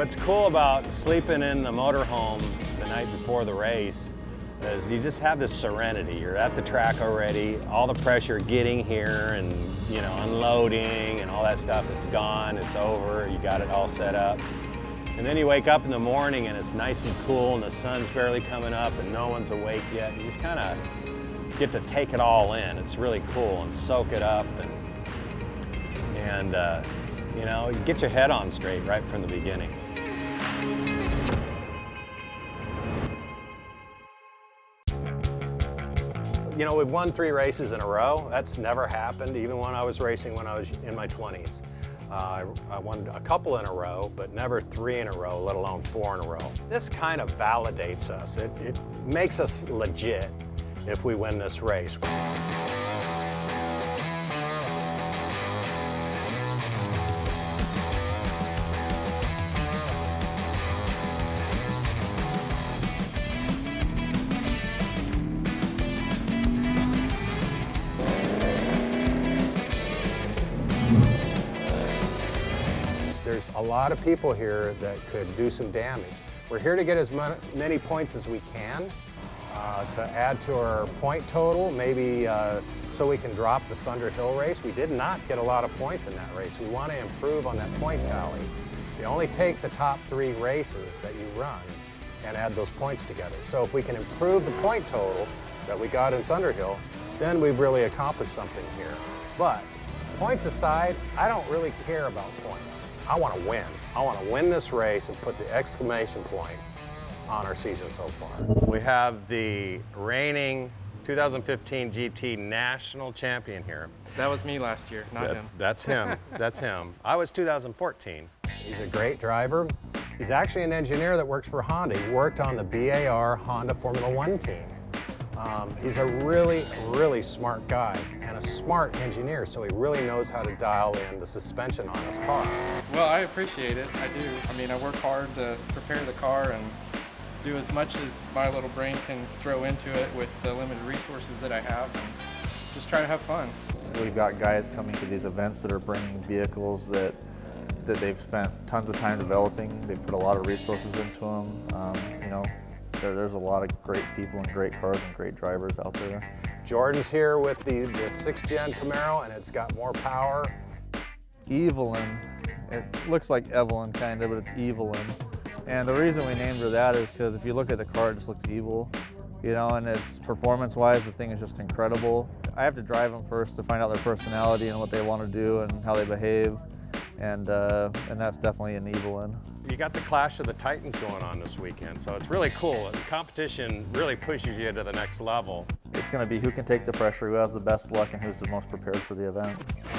What's cool about sleeping in the motorhome the night before the race is you just have this serenity. You're at the track already, all the pressure getting here and, you know, unloading and all that stuff is gone, it's over, you got it all set up. And then you wake up in the morning and it's nice and cool and the sun's barely coming up and no one's awake yet. You just kind of get to take it all in. It's really cool and soak it up and you know, get your head on straight right from the beginning. You know, we've won 3 races in a row. That's never happened, even when I was racing when I was in my 20s. I won a couple in a row, but never 3 in a row, let alone 4 in a row. This kind of validates us. It makes us legit if we win this race. There's a lot of people here that could do some damage. We're here to get as many points as we can to add to our point total, maybe so we can drop the Thunder Hill race. We did not get a lot of points in that race. We want to improve on that point tally. You only take the top 3 races that you run and add those points together. So if we can improve the point total that we got in Thunder Hill, then we've really accomplished something here. But points aside, I don't really care about points. I want to win. I want to win this race and put the exclamation point on our season so far. We have the reigning 2015 GT National Champion here. That was me last year, not him. That's him. That's him. I was 2014. He's a great driver. He's actually an engineer that works for Honda. He worked on the BAR Honda Formula One team. He's a really, really smart guy and a smart engineer, so he really knows how to dial in the suspension on his car. Well, I appreciate it. I do. I mean, I work hard to prepare the car and do as much as my little brain can throw into it with the limited resources that I have and just try to have fun. We've got guys coming to these events that are bringing vehicles that they've spent tons of time developing. They've put a lot of resources into them. You know, there's a lot of great people and great cars and great drivers out there. Jordan's here with the 6th gen Camaro, and it's got more power. Evelyn, it looks like Evelyn kind of, but it's Evelyn. And the reason we named her that is because if you look at the car, it just looks evil. You know, and it's performance-wise, the thing is just incredible. I have to drive them first to find out their personality and what they want to do and how they behave. And that's definitely an Evelyn. You got the Clash of the Titans going on this weekend, so it's really cool. The competition really pushes you to the next level. It's going to be who can take the pressure, who has the best luck, and who's the most prepared for the event.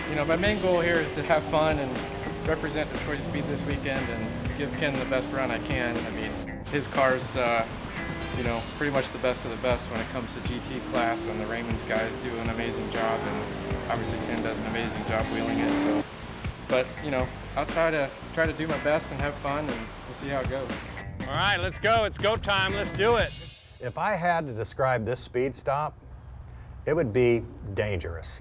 You know, my main goal here is to have fun and represent Detroit Speed this weekend and give Ken the best run I can. I mean, his car's, you know, pretty much the best of the best when it comes to GT class, and the Raymond's guys do an amazing job, and obviously Ken does an amazing job wheeling it. So. But, you know, I'll try to do my best and have fun, and we'll see how it goes. All right, let's go. It's go time. Let's do it. If I had to describe this speed stop, it would be dangerous.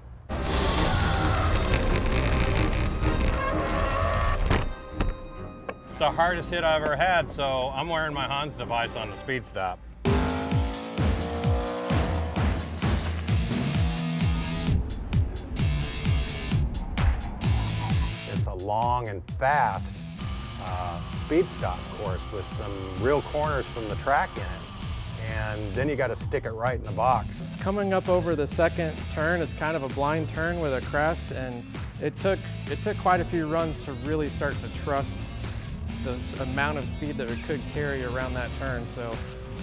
It's the hardest hit I've ever had, so I'm wearing my Hans device on the speed stop. Long and fast speed stop course with some real corners from the track in it, and then you got to stick it right in the box. It's coming up over the second turn. It's kind of a blind turn with a crest, and it took quite a few runs to really start to trust the amount of speed that it could carry around that turn. So,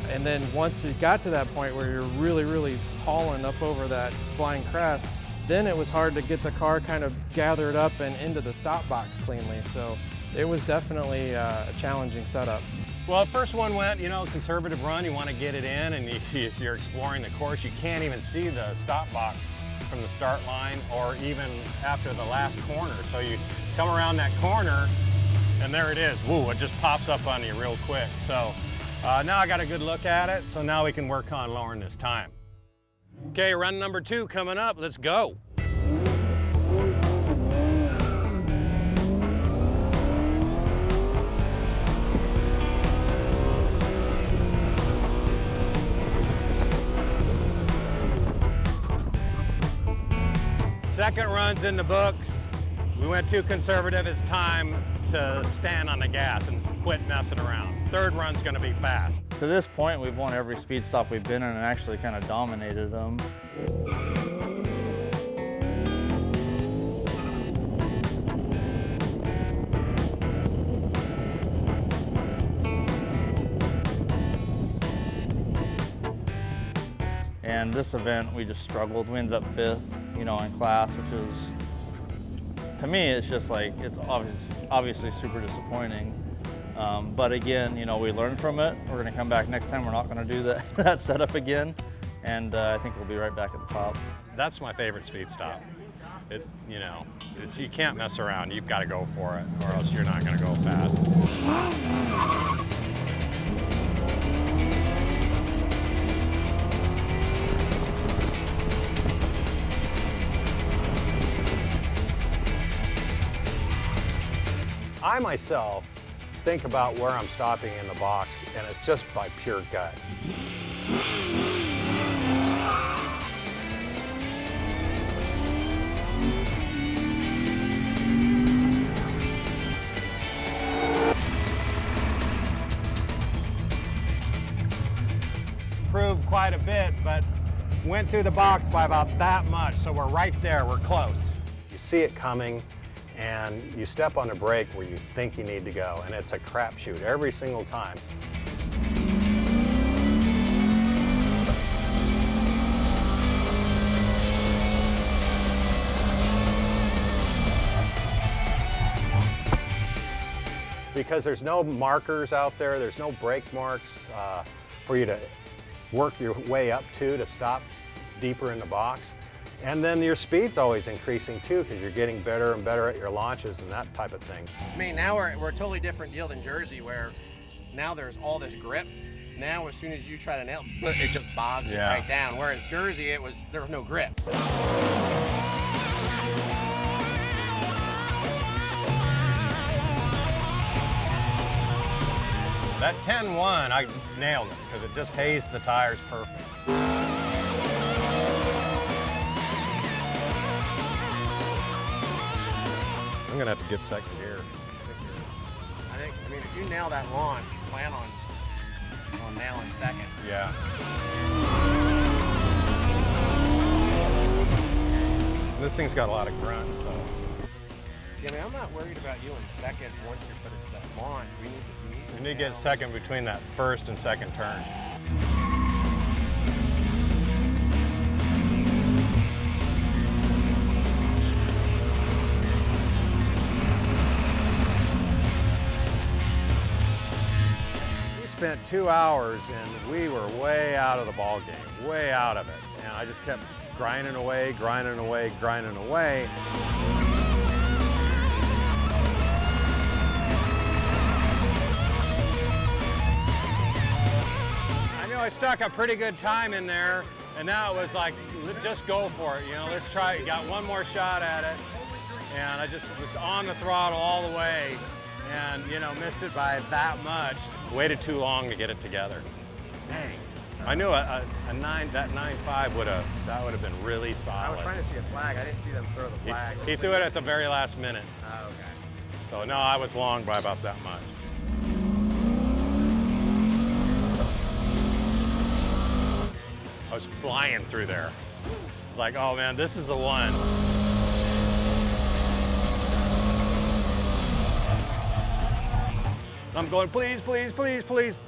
and then once you got to that point where you're really hauling up over that blind crest, then it was hard to get the car kind of gathered up and into the stop box cleanly. So it was definitely a challenging setup. Well, the first one went, you know, conservative run. You want to get it in, and if you're exploring the course, you can't even see the stop box from the start line or even after the last corner. So you come around that corner, and there it is. Woo, it just pops up on you real quick. So now I got a good look at it, so now we can work on lowering this time. Okay, run number 2 coming up. Let's go. Second run's in the books. We went too conservative. It's time to stand on the gas and quit messing around. Third run's gonna be fast. To this point, we've won every speed stop we've been in and actually kind of dominated them. And this event, we just struggled. We ended up 5th, you know, in class, which is, to me, it's just like, it's obviously super disappointing. But again, you know, we learned from it. We're gonna come back next time. We're not gonna do that setup again. And I think we'll be right back at the top. That's my favorite speed stop. You know, you can't mess around. You've got to go for it, or else you're not gonna go fast. I myself think about where I'm stopping in the box, and it's just by pure gut. Improved quite a bit, but went through the box by about that much, so we're right there, we're close. You see it coming, and you step on the brake where you think you need to go, and it's a crapshoot every single time. Because there's no markers out there, there's no brake marks for you to work your way up to stop deeper in the box. And then your speed's always increasing too, because you're getting better and better at your launches and that type of thing. I mean, now we're a totally different deal than Jersey, where now there's all this grip. Now, as soon as you try to nail it, it just bogs it right down. Whereas Jersey, there was no grip. That 10-1, I nailed it, because it just hazed the tires perfect. I'm gonna have to get second gear. I mean, if you nail that launch, plan on nailing second. Yeah. This thing's got a lot of grunt, so. Yeah, I mean, I'm not worried about you in second once you put it to that launch. We need to get second between that first and second turn. Spent 2 hours and we were way out of the ball game, way out of it. And I just kept grinding away, grinding away, grinding away. I knew I stuck a pretty good time in there, and now it was like, just go for it, you know, let's try it. Got one more shot at it, and I just was on the throttle all the way. And, you know, missed it by that much. Waited too long to get it together. Dang. I knew that 9.5 would have been really solid. I was trying to see a flag. I didn't see them throw the flag. He threw it at the very last minute. Oh, okay. So, no, I was long by about that much. I was flying through there. It's like, oh, man, this is the one. I'm going, please, please, please, please.